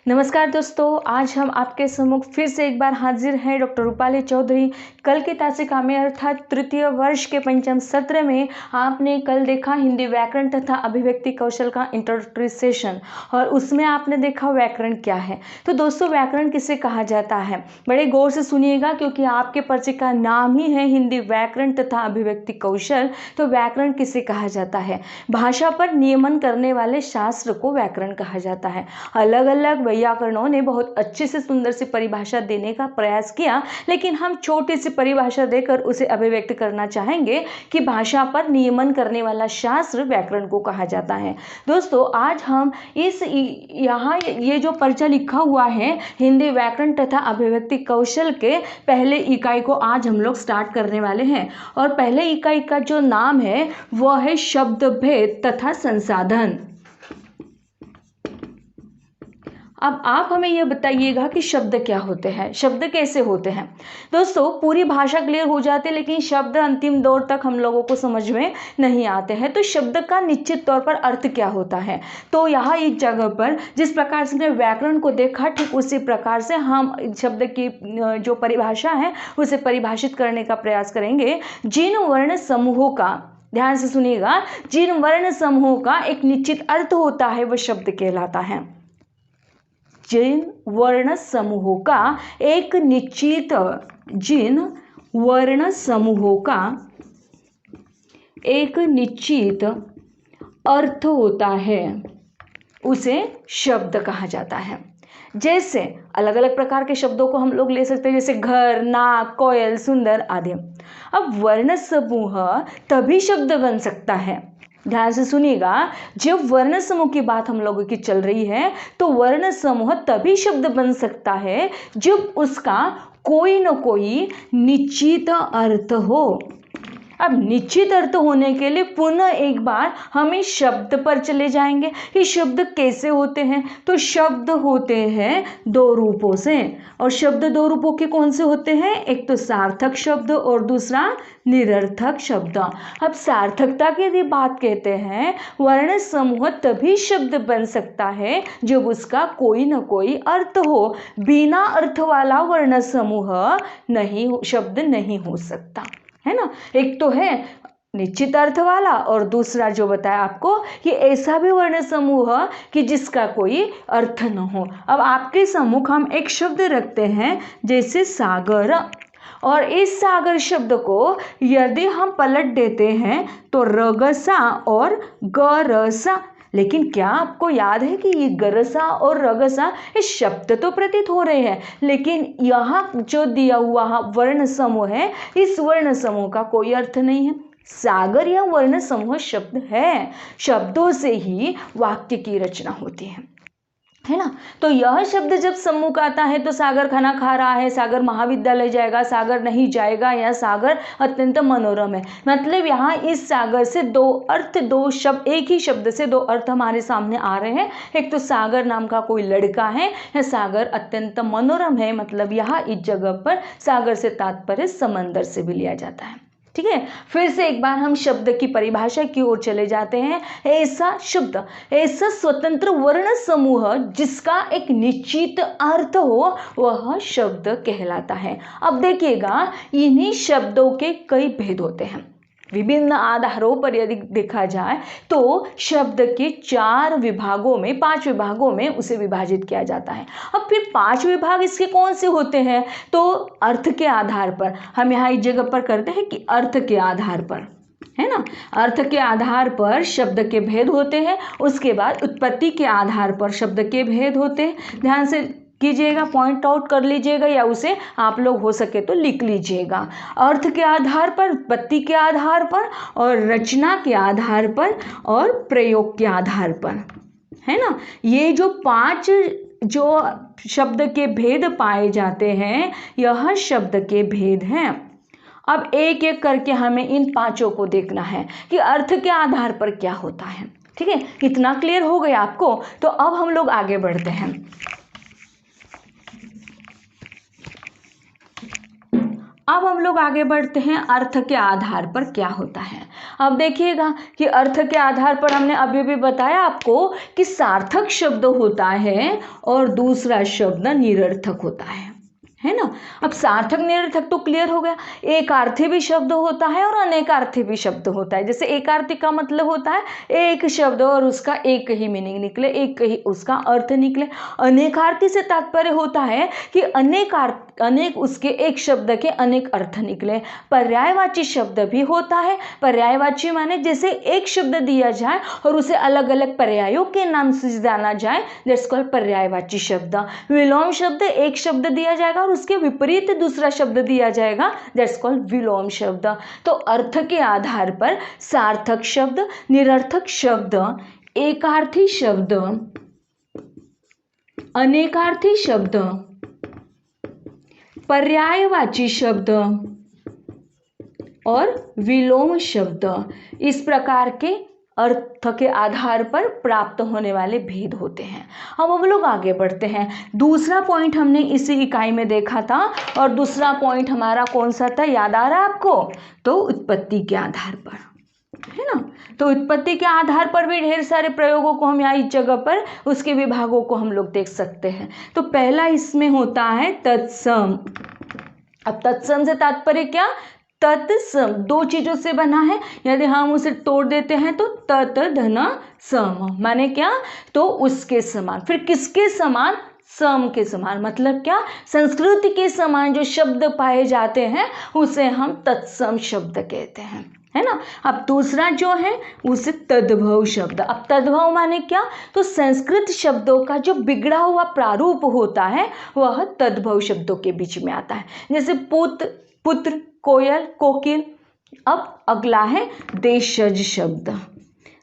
नमस्कार दोस्तों, आज हम आपके सम्मुख फिर से एक बार हाजिर हैं। डॉक्टर रूपाली चौधरी। कल की तासिका में अर्थात तृतीय वर्ष के पंचम सत्र में आपने कल देखा हिंदी व्याकरण तथा अभिव्यक्ति कौशल का इंट्रोडक्टरी सेशन, और उसमें आपने देखा व्याकरण क्या है। तो दोस्तों, व्याकरण किसे कहा जाता है, बड़े गौर से सुनिएगा क्योंकि आपके पर्चे का नाम ही है हिंदी व्याकरण तथा अभिव्यक्ति कौशल। तो व्याकरण किसे कहा जाता है? भाषा पर नियमन करने वाले शास्त्र को व्याकरण कहा जाता है। अलग अलग व्याकरणों ने बहुत अच्छे से सुंदर सी परिभाषा देने का प्रयास किया, लेकिन हम छोटी सी परिभाषा देकर उसे अभिव्यक्त करना चाहेंगे कि भाषा पर नियमन करने वाला शास्त्र व्याकरण को कहा जाता है। दोस्तों, आज हम यहाँ ये जो पर्चा लिखा हुआ है हिंदी व्याकरण तथा अभिव्यक्ति कौशल के पहले इकाई को आज हम लोग स्टार्ट करने वाले हैं। और पहले इकाई का जो नाम है वह है शब्द भेद तथा संसाधन। अब आप हमें यह बताइएगा कि शब्द क्या होते हैं, शब्द कैसे होते हैं। दोस्तों, पूरी भाषा क्लियर हो जाती है, लेकिन शब्द अंतिम दौर तक हम लोगों को समझ में नहीं आते हैं। तो शब्द का निश्चित तौर पर अर्थ क्या होता है, तो यहाँ इस जगह पर जिस प्रकार से हमने व्याकरण को देखा, ठीक उसी प्रकार से हम शब्द की जो परिभाषा है उसे परिभाषित करने का प्रयास करेंगे। जिन वर्ण समूहों का, ध्यान से सुनिएगा, जिन वर्ण समूहों का एक निश्चित अर्थ होता है वह शब्द कहलाता है। जिन वर्ण समूहों का एक निश्चित, जिन वर्ण समूहों का एक निश्चित अर्थ होता है उसे शब्द कहा जाता है। जैसे अलग अलग प्रकार के शब्दों को हम लोग ले सकते हैं, जैसे घर, नाक, कोयल, सुंदर आदि। अब वर्ण समूह तभी शब्द बन सकता है, ध्यान से सुनिएगा, जब वर्ण समूह की बात हम लोगों की चल रही है तो वर्ण समूह तभी शब्द बन सकता है जब उसका कोई न कोई निश्चित अर्थ हो। अब निश्चित अर्थ होने के लिए पुनः एक बार हम इस शब्द पर चले जाएंगे कि शब्द कैसे होते हैं। तो शब्द होते हैं दो रूपों से, और शब्द दो रूपों के कौन से होते हैं? एक तो सार्थक शब्द और दूसरा निरर्थक शब्द। अब सार्थकता की यदि बात कहते हैं, वर्ण समूह तभी शब्द बन सकता है जब उसका कोई न कोई अर्थ हो। बिना अर्थ वाला वर्ण समूह नहीं, शब्द नहीं हो सकता, है ना। एक तो है निश्चित अर्थ वाला, और दूसरा जो बताया आपको कि ऐसा भी वर्ण समूह कि जिसका कोई अर्थ न हो। अब आपके सम्मुख हम एक शब्द रखते हैं जैसे सागर, और इस सागर शब्द को यदि हम पलट देते हैं तो रगसा और गरसा, लेकिन क्या आपको याद है कि ये गरसा और रगसा ये शब्द तो प्रतीत हो रहे हैं, लेकिन यहाँ जो दिया हुआ वर्ण समूह है इस वर्ण समूह का कोई अर्थ नहीं है। सागर या वर्ण समूह शब्द है, शब्दों से ही वाक्य की रचना होती है ना। तो यह शब्द जब सम्मुख आता है तो सागर खाना खा रहा है, सागर महाविद्यालय जाएगा, सागर नहीं जाएगा, या सागर अत्यंत मनोरम है। मतलब यहाँ इस सागर से दो अर्थ, दो शब्द, एक ही शब्द से दो अर्थ हमारे सामने आ रहे हैं। एक तो सागर नाम का कोई लड़का है, या सागर अत्यंत मनोरम है। मतलब यहाँ इस जगह पर सागर से तात्पर्य समंदर से भी लिया जाता है। ठीक है, फिर से एक बार हम शब्द की परिभाषा की ओर चले जाते हैं। ऐसा शब्द, ऐसा स्वतंत्र वर्ण समूह जिसका एक निश्चित अर्थ हो वह शब्द कहलाता है। अब देखिएगा, इन्हीं शब्दों के कई भेद होते हैं। विभिन्न आधारों पर यदि देखा जाए तो शब्द के 4 विभागों में, 5 विभागों में उसे विभाजित किया जाता है। अब फिर 5 विभाग इसके कौन से होते हैं? तो अर्थ के आधार पर हम यहाँ इस जगह पर करते हैं कि अर्थ के आधार पर, है ना, अर्थ के आधार पर शब्द के भेद होते हैं। उसके बाद उत्पत्ति के आधार पर शब्द के भेद होते हैं। ध्यान से कीजिएगा, पॉइंट आउट कर लीजिएगा, या उसे आप लोग हो सके तो लिख लीजिएगा। अर्थ के आधार पर, उत्पत्ति के आधार पर, और रचना के आधार पर, और प्रयोग के आधार पर, है ना। ये जो 5 जो शब्द के भेद पाए जाते हैं यह शब्द के भेद हैं। अब एक एक करके हमें इन 5 को देखना है कि अर्थ के आधार पर क्या होता है। ठीक है, कितना क्लियर हो गया आपको? तो अब हम लोग आगे बढ़ते हैं। अब हम लोग आगे बढ़ते हैं, अर्थ के आधार पर क्या होता है। अब देखिएगा कि अर्थ के आधार पर हमने अभी भी बताया आपको कि सार्थक शब्द होता है और दूसरा शब्द निरर्थक होता है ना। अब सार्थक निरर्थक तो क्लियर हो गया। एकार्थी भी शब्द होता है और अनेकार्थी भी शब्द होता है। जैसे एकार्थी का मतलब होता है एक शब्द और उसका एक ही मीनिंग निकले, एक ही उसका अर्थ निकले। अनेकार्थी से तात्पर्य होता है कि अनेक उसके एक शब्द के अनेक अर्थ निकले। पर्यायवाची शब्द भी होता है। पर्यायवाची माने जैसे एक शब्द दिया जाए और उसे अलग अलग पर्यायों के नाम से जाना जाए, दैट्स कॉल्ड पर्यायवाची शब्द। विलोम शब्द एक शब्द दिया जाएगा और उसके विपरीत दूसरा शब्द दिया जाएगा, दैट्स कॉल्ड विलोम शब्द। तो अर्थ के आधार पर सार्थक शब्द, निरर्थक शब्द, एकार्थी शब्द, अनेकार्थी शब्द, पर्यायवाची शब्द और विलोम शब्द, इस प्रकार के अर्थ के आधार पर प्राप्त होने वाले भेद होते हैं। अब हम लोग आगे बढ़ते हैं। दूसरा पॉइंट हमने इसी इकाई में देखा था और दूसरा पॉइंट हमारा कौन सा था, याद आ रहा है आपको? तो उत्पत्ति के आधार पर, है ना। तो उत्पत्ति के आधार पर भी ढेर सारे प्रयोगों को हम यहाँ इस जगह पर उसके विभागों को हम लोग देख सकते हैं। तो पहला इसमें होता है तत्सम। अब तत्सम से तात्पर्य क्या? तत्सम दो चीजों से बना है, यदि हम उसे तोड़ देते हैं तो तत् धन सम, माने क्या? तो उसके समान। फिर किसके समान? सम के समान। मतलब क्या? संस्कृति के समान जो शब्द पाए जाते हैं उसे हम तत्सम शब्द कहते हैं, है ना। अब दूसरा जो है उसे तद्भव शब्द। अब तद्भव माने क्या? तो संस्कृत शब्दों का जो बिगड़ा हुआ प्रारूप होता है वह तद्भव शब्दों के बीच में आता है। जैसे पुत्र, कोयल, कोकिल। अब अगला है देशज शब्द।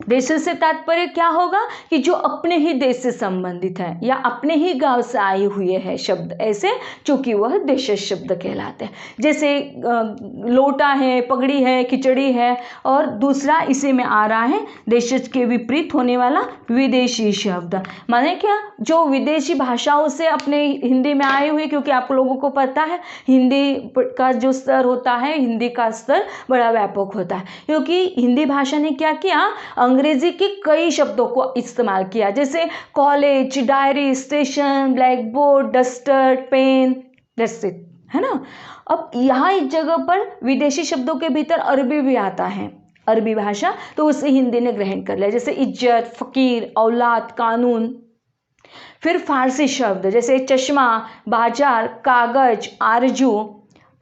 देशज से तात्पर्य क्या होगा कि जो अपने ही देश से संबंधित है या अपने ही गांव से आए हुए हैं शब्द, ऐसे चूंकि वह देशज शब्द कहलाते हैं। जैसे लोटा है, पगड़ी है, खिचड़ी है। और दूसरा इसी में आ रहा है देशज के विपरीत होने वाला विदेशी शब्द। माने क्या? जो विदेशी भाषाओं से अपने हिंदी में आए हुए, क्योंकि आप लोगों को पता है हिंदी का जो स्तर होता है, हिंदी का स्तर बड़ा व्यापक होता है, क्योंकि हिंदी भाषा ने क्या किया, अंग्रेजी के कई शब्दों को इस्तेमाल किया। जैसे college, diary, station, black board, duster, pen, that's it, है ना। अब यहाँ इस जगह पर विदेशी शब्दों के भीतर अरबी भी आता है, अरबी भाषा, तो उसे हिंदी ने ग्रहण कर लिया। जैसे इज्जत, फकीर, औलाद, कानून। फिर फारसी शब्द जैसे चश्मा, बाजार, कागज, आरजू।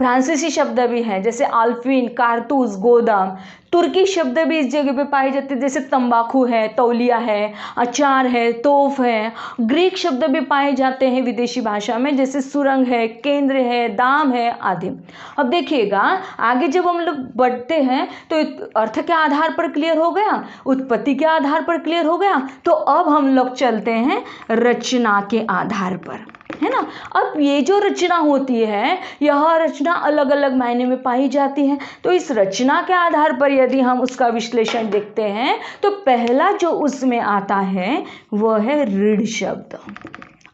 फ्रांसीसी शब्द भी हैं जैसे आल्फिन, कारतूस, गोदाम। तुर्की शब्द भी इस जगह पे पाए जाते हैं, जैसे तंबाकू है, तौलिया है, अचार है, तोफ है। ग्रीक शब्द भी पाए जाते हैं विदेशी भाषा में, जैसे सुरंग है, केंद्र है, दाम है आदि। अब देखिएगा आगे जब हम लोग बढ़ते हैं तो अर्थ के आधार पर क्लियर हो गया, उत्पत्ति के आधार पर क्लियर हो गया। तो अब हम लोग चलते हैं रचना के आधार पर, है ना। अब ये जो रचना होती है, यह रचना अलग अलग मायने में पाई जाती है। तो इस रचना के आधार पर यदि हम उसका विश्लेषण देखते हैं तो पहला जो उसमें आता है वह है ऋढ़ शब्द।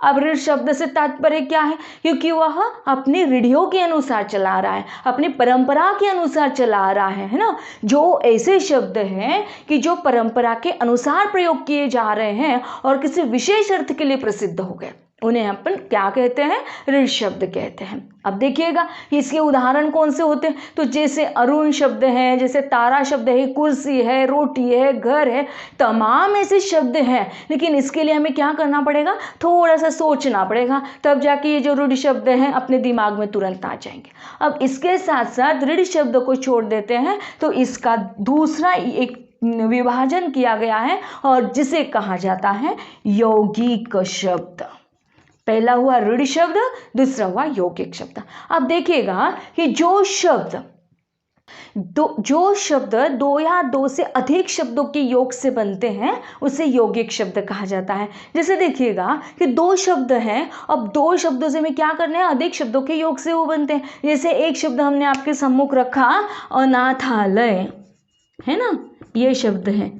अब ऋढ़ शब्द से तात्पर्य क्या है? क्योंकि वह अपनी रूढ़ियों के अनुसार चला रहा है, अपनी परंपरा के अनुसार चला रहा है ना। जो ऐसे शब्द हैं कि जो परंपरा के अनुसार प्रयोग किए जा रहे हैं और किसी विशेष अर्थ के लिए प्रसिद्ध हो गए, उन्हें अपन क्या कहते हैं? ऋढ़ शब्द कहते हैं। अब देखिएगा इसके उदाहरण कौन से होते हैं। तो जैसे अरुण शब्द है, जैसे तारा शब्द है, कुर्सी है, रोटी है, घर है, तमाम ऐसे शब्द हैं। लेकिन इसके लिए हमें क्या करना पड़ेगा? थोड़ा सा सोचना पड़ेगा, तब जाके ये जो ऋढ़ शब्द हैं अपने दिमाग में तुरंत आ जाएंगे। अब इसके साथ साथ ऋढ़ शब्द को छोड़ देते हैं तो इसका दूसरा एक विभाजन किया गया है और जिसे कहा जाता है यौगिक शब्द। पहला हुआ ऋढ़ शब्द, दूसरा हुआ यौगिक शब्द। अब देखिएगा कि जो शब्द दो या दो से अधिक शब्दों के योग से बनते हैं उसे यौगिक शब्द कहा जाता है। जैसे देखिएगा कि दो शब्द हैं, अब दो शब्दों से हमें क्या करना है? अधिक शब्दों के योग से वो बनते हैं। जैसे एक शब्द हमने आपके सम्मुख रखा, अनाथालय, है ना, ये शब्द है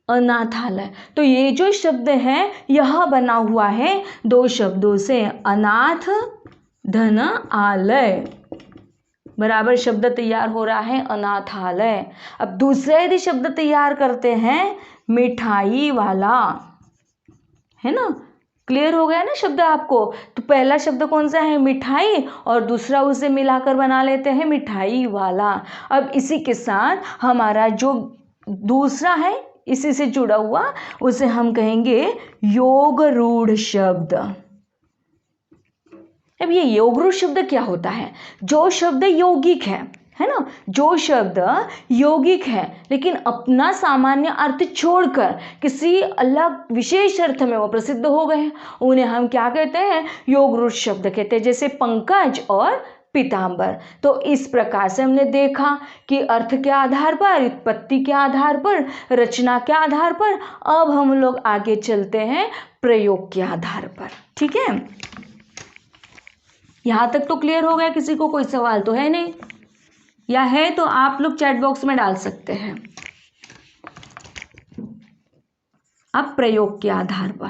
अनाथालय। तो ये जो शब्द है यह बना हुआ है दो शब्दों से, अनाथ धन आलय, बराबर शब्द तैयार हो रहा है अनाथालय। अब दूसरा यदि शब्द तैयार करते हैं मिठाई वाला, है ना, क्लियर हो गया ना शब्द आपको। तो पहला शब्द कौन सा है, मिठाई, और दूसरा उसे मिलाकर बना लेते हैं मिठाई वाला। अब इसी के साथ हमारा जो दूसरा है इसी से जुड़ा हुआ, उसे हम कहेंगे योग रूढ़ शब्द। अब ये योग रूढ़ शब्द क्या होता है, जो शब्द यौगिक है ना, जो शब्द यौगिक है लेकिन अपना सामान्य अर्थ छोड़कर किसी अलग विशेष अर्थ में वो प्रसिद्ध हो गए हैं, उन्हें हम क्या कहते हैं, योग रूढ़ शब्द कहते हैं। जैसे पंकज और पीतांबर। तो इस प्रकार से हमने देखा कि अर्थ के आधार पर, उत्पत्ति के आधार पर, रचना के आधार पर, अब हम लोग आगे चलते हैं प्रयोग के आधार पर। ठीक है, यहां तक तो क्लियर हो गया, किसी को कोई सवाल तो है नहीं, या है तो आप लोग चैट बॉक्स में डाल सकते हैं। अब प्रयोग के आधार पर,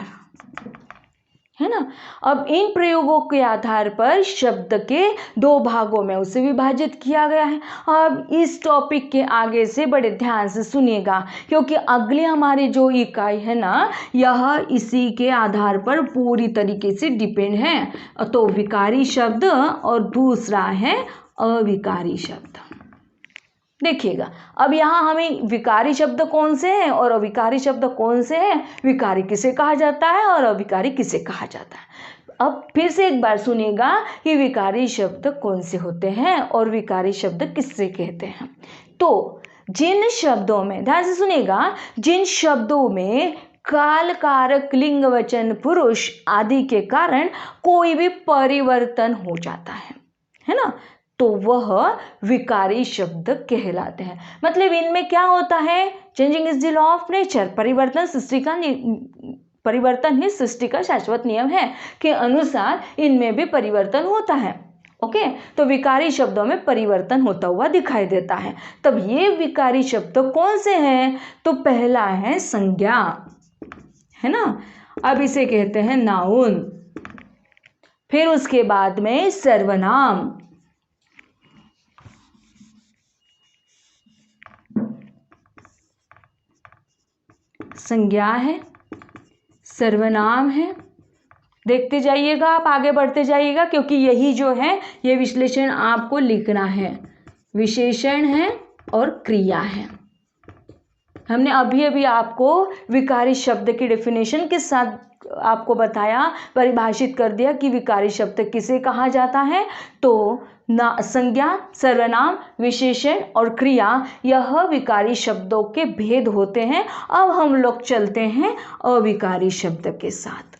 है ना, अब इन प्रयोगों के आधार पर शब्द के दो भागों में उसे विभाजित किया गया है। अब इस टॉपिक के आगे से बड़े ध्यान से सुनिएगा, क्योंकि अगली हमारी जो इकाई है ना, यह इसी के आधार पर पूरी तरीके से डिपेंड है। तो विकारी शब्द और दूसरा है अविकारी शब्द। देखिएगा, अब यहाँ हमें विकारी शब्द कौन से हैं और अविकारी शब्द कौन से हैं, विकारी किसे कहा जाता है और अविकारी किसे कहा जाता है। अब फिर से एक बार सुनिएगा कि विकारी शब्द कौन से होते हैं और विकारी शब्द किससे कहते हैं। तो जिन शब्दों में, ध्यान से सुनिएगा, जिन शब्दों में काल, कारक, लिंग, वचन, पुरुष आदि के कारण कोई भी परिवर्तन हो जाता है ना, तो वह विकारी शब्द कहलाते हैं। मतलब इनमें क्या होता है, changing is the law of nature, परिवर्तन ही सृष्टि का शाश्वत नियम है के अनुसार इनमें भी परिवर्तन होता है। ओके, तो विकारी शब्दों में परिवर्तन होता हुआ दिखाई देता है। तब ये विकारी शब्द कौन से हैं, तो पहला है संज्ञा, है ना, अब इसे कहते हैं नाउन। फिर उसके बाद में सर्वनाम, संज्ञा है, सर्वनाम है। देखते जाइएगा, आप आगे बढ़ते जाइएगा, क्योंकि यही जो है ये विश्लेषण आपको लिखना है। विशेषण है और क्रिया है। हमने अभी अभी आपको विकारी शब्द की डेफिनेशन के साथ आपको बताया, परिभाषित कर दिया कि विकारी शब्द किसे कहा जाता है। तो ना संज्ञा, सर्वनाम, विशेषण और क्रिया, यह विकारी शब्दों के भेद होते हैं। अब हम लोग चलते हैं अविकारी शब्द के साथ।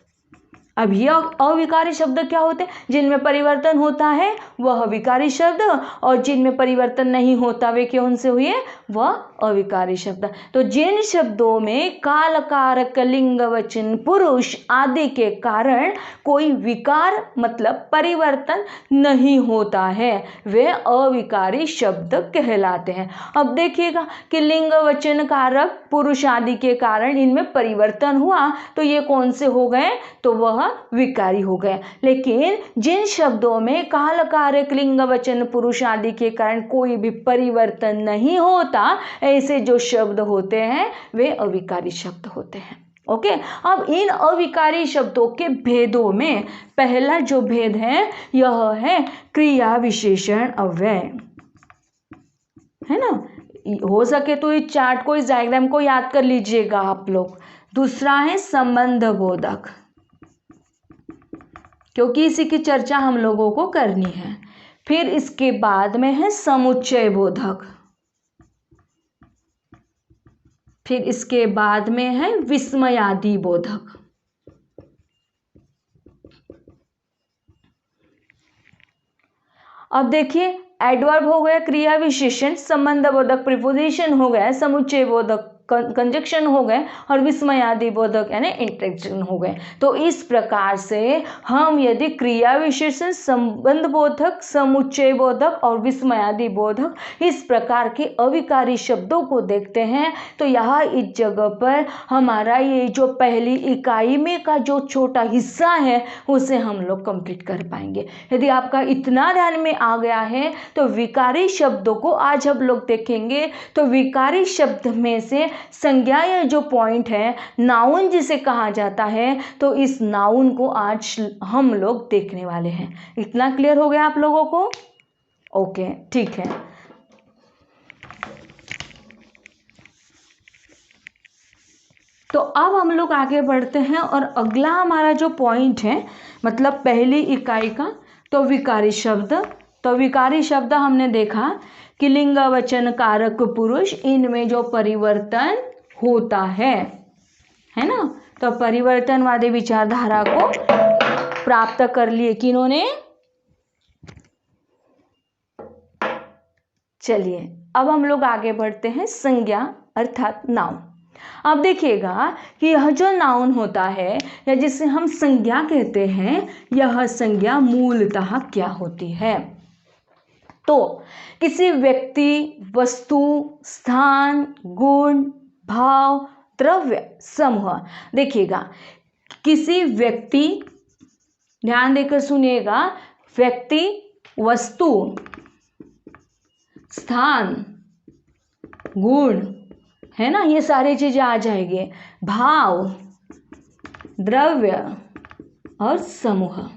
अब ये अविकारी शब्द क्या होते हैं, जिनमें परिवर्तन होता है वह विकारी शब्द, और जिनमें परिवर्तन नहीं होता वे कौन से हुए, वह अविकारी शब्द। तो जिन शब्दों में काल, कारक, लिंग, वचन, पुरुष आदि के कारण कोई विकार मतलब परिवर्तन नहीं होता है, वे अविकारी शब्द कहलाते हैं। अब देखिएगा कि लिंग, वचन, कारक, पुरुष आदि के कारण इनमें परिवर्तन हुआ, तो ये कौन से हो गए, तो वह विकारी हो गए। लेकिन जिन शब्दों में काल, कारक, लिंग, वचन, पुरुष आदि के कारण कोई भी परिवर्तन नहीं होता, ऐसे जो शब्द होते हैं वे अविकारी शब्द होते हैं। ओके, अब इन अविकारी शब्दों के भेदों में पहला जो भेद है यह है क्रिया, विशेषण, अव्यय, है ना। हो सके तो इस चार्ट को, इस डायग्राम को याद कर लीजिएगा आप लोग। दूसरा है संबंध बोधक, क्योंकि इसी की चर्चा हम लोगों को करनी है। फिर इसके बाद में है समुच्चय बोधक, फिर इसके बाद में है विस्मयादि बोधक। अब देखिए, एडवर्ब हो गया क्रिया विशेषण, संबंध बोधक प्रीपोजिशन हो गया, समुच्चय बोधक कंजक्शन हो गए और विस्मयादि बोधक यानी इंटरेक्शन हो गए। तो इस प्रकार से हम यदि क्रिया विशेषण, संबंध बोधक, समुच्चय बोधक और विस्मयादि बोधक इस प्रकार के अविकारी शब्दों को देखते हैं तो यहाँ इस जगह पर हमारा ये जो पहली इकाई में का जो छोटा हिस्सा है उसे हम लोग कंप्लीट कर पाएंगे। यदि आपका इतना ध्यान में आ गया है तो विकारी शब्दों को आज हम लोग देखेंगे। तो विकारी शब्द में से संज्ञा या जो पॉइंट है, नाउन जिसे कहा जाता है, तो इस नाउन को आज हम लोग देखने वाले हैं। इतना क्लियर हो गया आप लोगों को? ओके, ठीक है। तो अब हम लोग आगे बढ़ते हैं और अगला हमारा जो पॉइंट है, मतलब पहली इकाई का, तो विकारी शब्द। तो विकारी शब्द हमने देखा कि लिंग, वचन, कारक, पुरुष, इनमें जो परिवर्तन होता है ना। तो परिवर्तनवादी विचारधारा को प्राप्त कर लिए किन्होंने? चलिए अब हम लोग आगे बढ़ते हैं संज्ञा अर्थात नाउन। अब देखिएगा कि यह जो नाउन होता है या जिसे हम संज्ञा कहते हैं, यह संज्ञा मूलतः क्या होती है? तो किसी व्यक्ति, वस्तु, स्थान, गुण, भाव, द्रव्य, समूह। देखिएगा किसी व्यक्ति, ध्यान देकर सुनिएगा, व्यक्ति, वस्तु, स्थान, गुण, है ना, ये सारी चीजें आ जाएंगे, भाव, द्रव्य और समूह।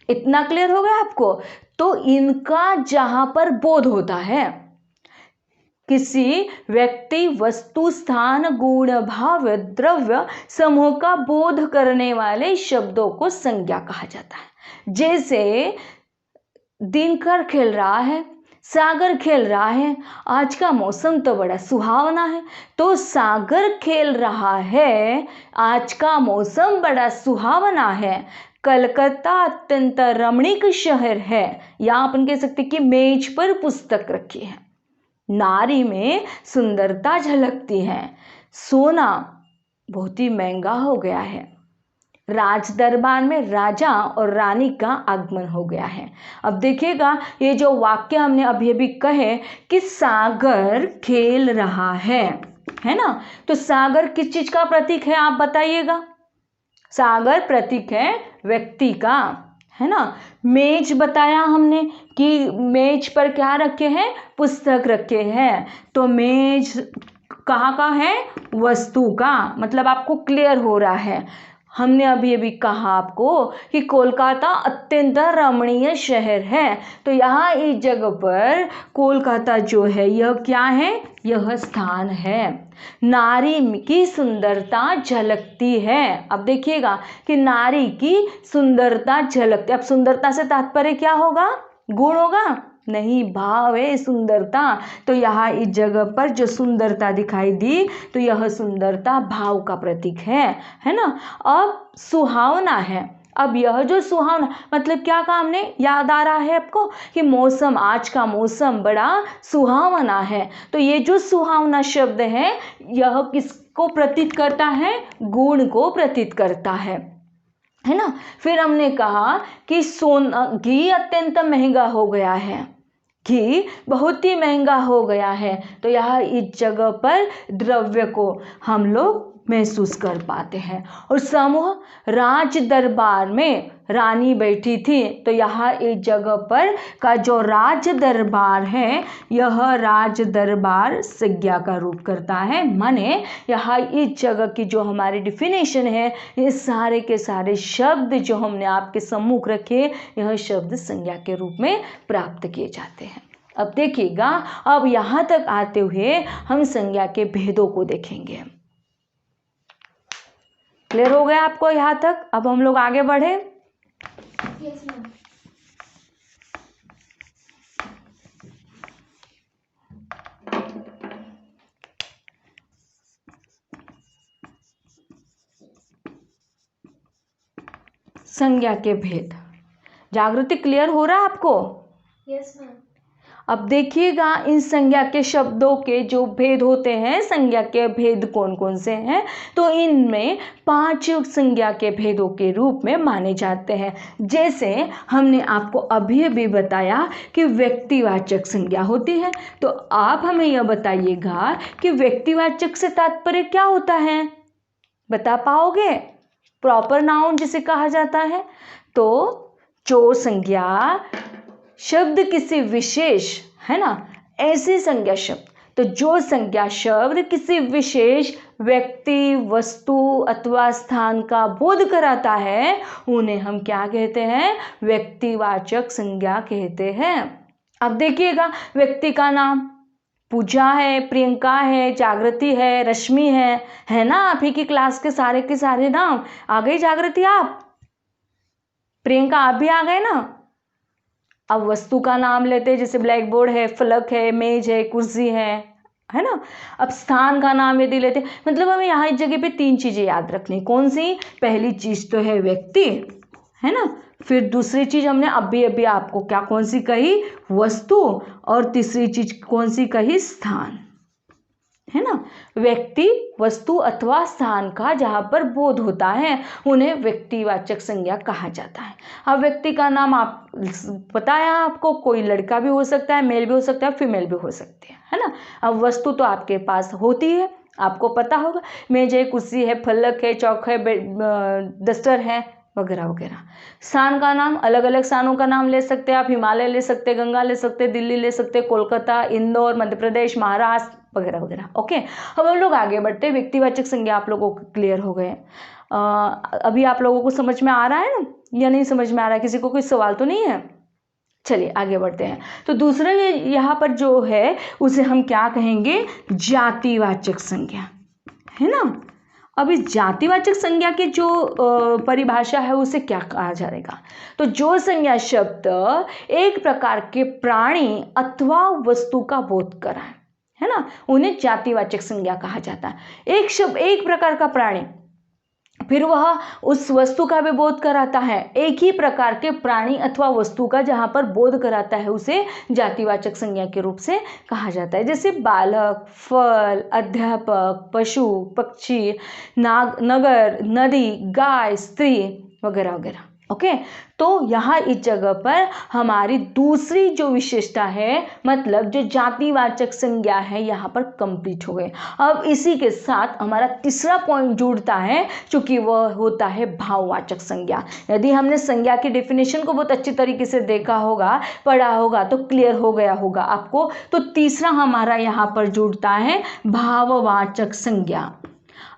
इतना क्लियर हो गया आपको? तो इनका जहां पर बोध होता है, किसी व्यक्ति, वस्तु, स्थान, गुण, भाव, द्रव्य, समूह का बोध करने वाले शब्दों को संज्ञा कहा जाता है। जैसे दिनकर खेल रहा है, सागर खेल रहा है, आज का मौसम तो बड़ा सुहावना है। तो सागर खेल रहा है, आज का मौसम बड़ा सुहावना है। कलकत्ता अत्यंत रमणीक शहर है, या अपन कह सकते कि मेज पर पुस्तक रखी है। नारी में सुंदरता झलकती है। सोना बहुत ही महंगा हो गया है। राज दरबार में राजा और रानी का आगमन हो गया है। अब देखिएगा ये जो वाक्य हमने अभी कहे कि सागर खेल रहा है ना। तो सागर किस चीज का प्रतीक है आप बताइएगा? सागर प्रतीक है व्यक्ति का, है ना। मेज बताया हमने कि मेज पर क्या रखे हैं? पुस्तक रखे हैं। तो मेज कहाँ का है? वस्तु का। मतलब आपको क्लियर हो रहा है। हमने अभी कहा आपको कि कोलकाता अत्यंत रमणीय शहर है। तो यहाँ इस जगह पर कोलकाता जो है यह क्या है? यह स्थान है। नारी की सुंदरता झलकती है। अब देखिएगा कि नारी की सुंदरता झलकती। अब सुंदरता से तात्पर्य क्या होगा? गुण होगा? नहीं, भाव है सुंदरता। तो यहाँ इस जगह पर जो सुंदरता दिखाई दी, तो यह सुंदरता भाव का प्रतीक है ना। अब सुहावना है। अब यह जो सुहावना मतलब क्या काम ने याद आ रहा है आपको कि मौसम, आज का मौसम बड़ा सुहावना है। तो ये जो सुहावना शब्द है यह किसको प्रतीत करता है? गुण को प्रतीत करता है ना। फिर हमने कहा कि सोना, घी अत्यंत महंगा हो गया है। घी बहुत ही महंगा हो गया है। तो यहाँ इस जगह पर द्रव्य को हम लोग महसूस कर पाते हैं। और समूह, राज दरबार में रानी बैठी थी। तो यहाँ इस जगह पर का जो राज दरबार है, यह राज दरबार संज्ञा का रूप करता है। माने यहाँ इस जगह की जो हमारी डिफिनेशन है, ये सारे के सारे शब्द जो हमने आपके सम्मुख रखे, यह शब्द संज्ञा के रूप में प्राप्त किए जाते हैं। अब देखिएगा, अब यहाँ तक आते हुए हम संज्ञा के भेदों को देखेंगे। क्लियर हो गया आपको यहाँ तक? अब हम लोग आगे बढ़े। Yes, ma'am. संज्ञा के भेद। जागृति क्लियर हो रहा है आपको? Yes, ma'am. अब देखिएगा इन संज्ञा के शब्दों के जो भेद होते हैं, संज्ञा के भेद कौन कौन से हैं, तो इनमें 5 संज्ञा के भेदों के रूप में माने जाते हैं। जैसे हमने आपको अभी अभी बताया कि व्यक्तिवाचक संज्ञा होती है, तो आप हमें यह बताइएगा कि व्यक्तिवाचक से तात्पर्य क्या होता है, बता पाओगे? प्रॉपर नाउन जिसे कहा जाता है। तो जो संज्ञा शब्द किसी विशेष, है ना, ऐसी संज्ञा शब्द, तो जो संज्ञा शब्द किसी विशेष व्यक्ति, वस्तु अथवा स्थान का बोध कराता है, उन्हें हम क्या कहते हैं? व्यक्तिवाचक संज्ञा कहते हैं। अब देखिएगा, व्यक्ति का नाम पूजा है, प्रियंका है, जागृति है, रश्मि है ना? आप ही की क्लास के सारे नाम आ गई। जागृति आप, प्रियंका आप भी आ गए ना? अब वस्तु का नाम लेते हैं, जैसे ब्लैक बोर्ड है, फलक है, मेज है, कुर्सी है ना? अब स्थान का नाम यदि लेते हैं, मतलब हमें यहाँ इस जगह पे 3 चीजें याद रखनी। कौन सी? पहली चीज तो है व्यक्ति, है ना, फिर दूसरी चीज हमने अभी आपको क्या कौन सी कही? वस्तु, और तीसरी चीज कौन सी कही? स्थान, है ना? व्यक्ति, वस्तु अथवा स्थान का जहाँ पर बोध होता है उन्हें व्यक्तिवाचक संज्ञा कहा जाता है। अब व्यक्ति का नाम आप बताया आपको, कोई लड़का भी हो सकता है, मेल भी हो सकता है, फीमेल भी हो सकती है ना? अब वस्तु तो आपके पास होती है, आपको पता होगा, मेज है, कुर्सी है, फलक है, चौक है, डस्टर है, वगैरह वगैरह। स्थान का नाम, अलग अलग स्थानों का नाम ले सकते हैं आप, हिमालय ले सकते हैं, गंगा ले सकते हैं, दिल्ली ले सकते हैं, कोलकाता, इंदौर, मध्य प्रदेश, महाराष्ट्र, वगैरह वगैरह। ओके, अब हम लोग आगे बढ़ते हैं। व्यक्तिवाचक संज्ञा आप लोगों को क्लियर हो गए? अभी आप लोगों को समझ में आ रहा है ना, या नहीं समझ में आ रहा है? किसी को कोई सवाल तो नहीं है? चलिए आगे बढ़ते हैं। तो दूसरा यहाँ पर जो है उसे हम क्या कहेंगे? जातिवाचक संज्ञा, है ना? अब इस जातिवाचक संज्ञा की जो परिभाषा है उसे क्या कहा जाएगा? तो जो संज्ञा शब्द एक प्रकार के प्राणी अथवा वस्तु का बोध कराए, है ना, उन्हें जातिवाचक संज्ञा कहा जाता है। एक शब्द एक प्रकार का प्राणी, फिर वह उस वस्तु का भी बोध कराता है। एक ही प्रकार के प्राणी अथवा वस्तु का जहाँ पर बोध कराता है उसे जातिवाचक संज्ञा के रूप से कहा जाता है। जैसे बालक, फल, अध्यापक, पशु, पक्षी, नगर, नदी, गाय, स्त्री, वगैरह वगैरह। ओके, तो यहाँ इस जगह पर हमारी दूसरी जो विशेषता है, मतलब जो जातिवाचक संज्ञा है, यहाँ पर कंप्लीट हो गए। अब इसी के साथ हमारा तीसरा पॉइंट जुड़ता है, चूंकि वह होता है भाववाचक संज्ञा। यदि हमने संज्ञा की डेफिनेशन को बहुत अच्छी तरीके से देखा होगा, पढ़ा होगा, तो क्लियर हो गया होगा आपको। तो तीसरा हमारा यहाँ पर जुड़ता है भाववाचक संज्ञा।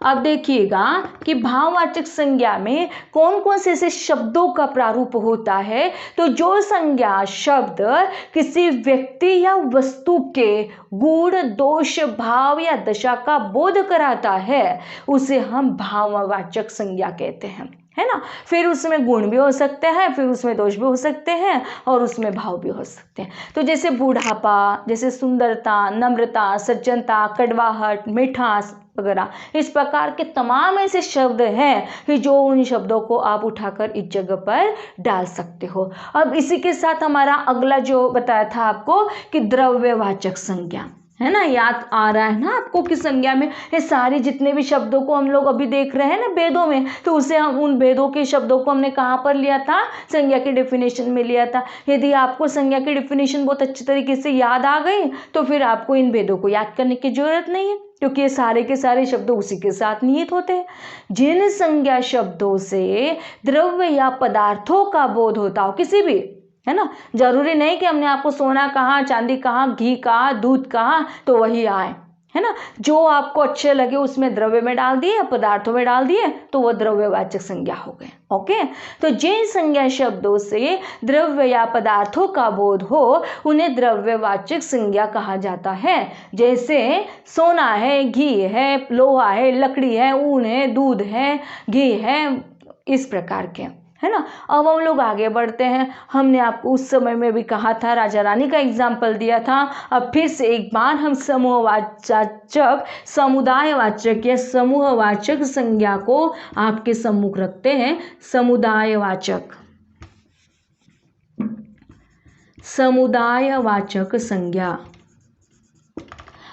अब देखिएगा कि भाववाचक संज्ञा में कौन कौन से ऐसे शब्दों का प्रारूप होता है। तो जो संज्ञा शब्द किसी व्यक्ति या वस्तु के गुण, दोष, भाव या दशा का बोध कराता है उसे हम भाववाचक संज्ञा कहते हैं, है ना। फिर उसमें गुण भी हो सकते हैं, फिर उसमें दोष भी हो सकते हैं, और उसमें भाव भी हो सकते हैं। तो जैसे बूढ़ापा, जैसे सुंदरता, नम्रता, सज्जनता, कड़वाहट, मिठास वगैरह, इस प्रकार के तमाम ऐसे शब्द हैं कि जो उन शब्दों को आप उठाकर इस जगह पर डाल सकते हो। अब इसी के साथ हमारा अगला जो बताया था आपको कि द्रव्यवाचक संज्ञा, है ना, याद आ रहा है ना आपको कि संज्ञा में ये सारी जितने भी शब्दों को हम लोग अभी देख रहे हैं ना वेदों में, तो उसे हम उन वेदों के शब्दों को हमने कहाँ पर लिया था? संज्ञा की डेफिनेशन में लिया था। यदि आपको संज्ञा की डेफिनेशन बहुत अच्छी तरीके से याद आ गई तो फिर आपको इन वेदों को याद करने की जरूरत नहीं है, क्योंकि ये सारे के सारे शब्द उसी के साथ निहित होते हैं। जिन संज्ञा शब्दों से द्रव्य या पदार्थों का बोध होता हो, किसी भी, है ना, जरूरी नहीं कि हमने आपको सोना कहा, चांदी कहा, घी कहा, दूध कहा तो वही आए, है ना। जो आपको अच्छे लगे उसमें द्रव्य में डाल दिए, पदार्थों में डाल दिए, तो वह द्रव्यवाचक संज्ञा हो गए। ओके, तो जिन संज्ञा शब्दों से द्रव्य या पदार्थों का बोध हो उन्हें द्रव्यवाचक संज्ञा कहा जाता है। जैसे सोना है, घी है, लोहा है, लकड़ी है, ऊन है, दूध है, घी है, इस प्रकार के, है ना। अब हम लोग आगे बढ़ते हैं। हमने आपको उस समय में भी कहा था, राजा रानी का एग्जाम्पल दिया था। अब फिर से एक बार हम समूहवाचक, समुदायवाचक या समूहवाचक संज्ञा को आपके सम्मुख रखते हैं। समुदायवाचक समुदायवाचक संज्ञा।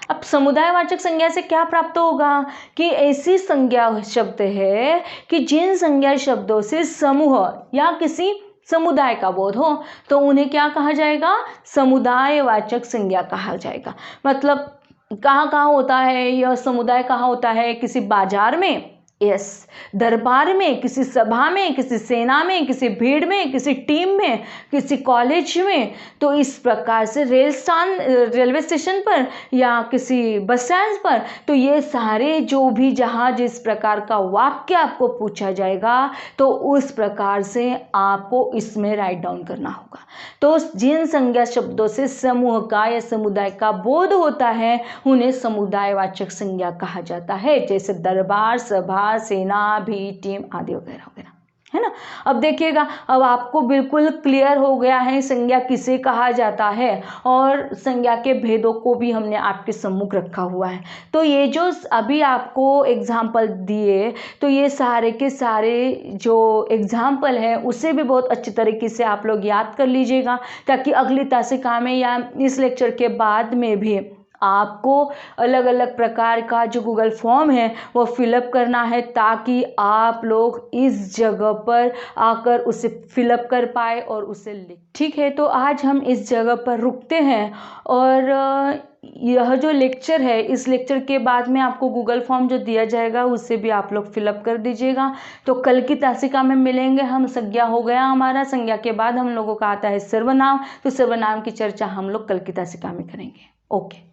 अब समुदायवाचक संज्ञा से क्या प्राप्त होगा कि ऐसी संज्ञा शब्द है कि जिन संज्ञा शब्दों से समूह या किसी समुदाय का बोध हो तो उन्हें क्या कहा जाएगा, समुदायवाचक संज्ञा कहा जाएगा। मतलब कहाँ कहाँ होता है यह समुदाय, कहाँ होता है, किसी बाजार में, यस, दरबार में, किसी सभा में, किसी सेना में, किसी भीड़ में, किसी टीम में, किसी कॉलेज में। तो इस प्रकार से रेलवे स्टेशन पर या किसी बस स्टैंड पर, तो ये सारे जो भी जहाँ जिस प्रकार का वाक्य आपको पूछा जाएगा तो उस प्रकार से आपको इसमें राइट डाउन करना होगा। तो जिन संज्ञा शब्दों से समूह का या समुदाय का बोध होता है उन्हें समुदायवाचक संज्ञा कहा जाता है, जैसे दरबार, सभा, सेना, भी, टीम आदि वगैरह वगैरह, है ना। अब देखिएगा, अब आपको बिल्कुल क्लियर हो गया है संज्ञा किसे कहा जाता है और संज्ञा के भेदों को भी हमने आपके सम्मुख रखा हुआ है। तो ये जो अभी आपको एग्जाम्पल दिए, तो ये सारे के सारे जो एग्जाम्पल है उसे भी बहुत अच्छी तरीके से आप लोग याद कर लीजिएगा, ताकि अगली तासिका में या इस लेक्चर के बाद में भी आपको अलग अलग प्रकार का जो गूगल फॉर्म है वो फिलअप करना है, ताकि आप लोग इस जगह पर आकर उसे फिलअप कर पाए और उसे लिख। ठीक है, तो आज हम इस जगह पर रुकते हैं और यह जो लेक्चर है, इस लेक्चर के बाद में आपको गूगल फॉर्म जो दिया जाएगा उसे भी आप लोग फिलअप कर दीजिएगा। तो कल की तासिका में मिलेंगे हम। संज्ञा हो गया हमारा, संज्ञा के बाद हम लोगों का आता है सर्वनाम। तो सर्वनाम की चर्चा हम लोग कल की तासिका में करेंगे। ओके।